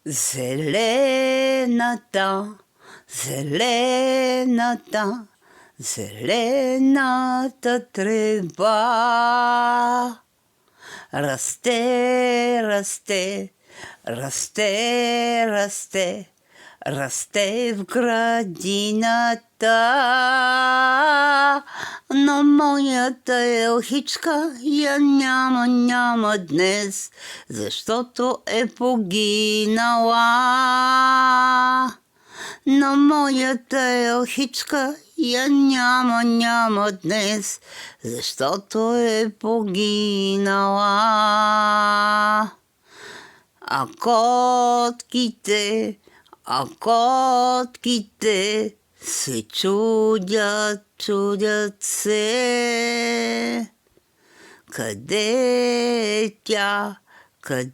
Зелената, зелената, зелената трева. Расте, расте, расте, расте, расте в градината. Но моята елхичка я няма днес, защото е погинала. Но моята елхичка я няма днес, защото е погинала. А котките се чудят се. Къде е тя? Къде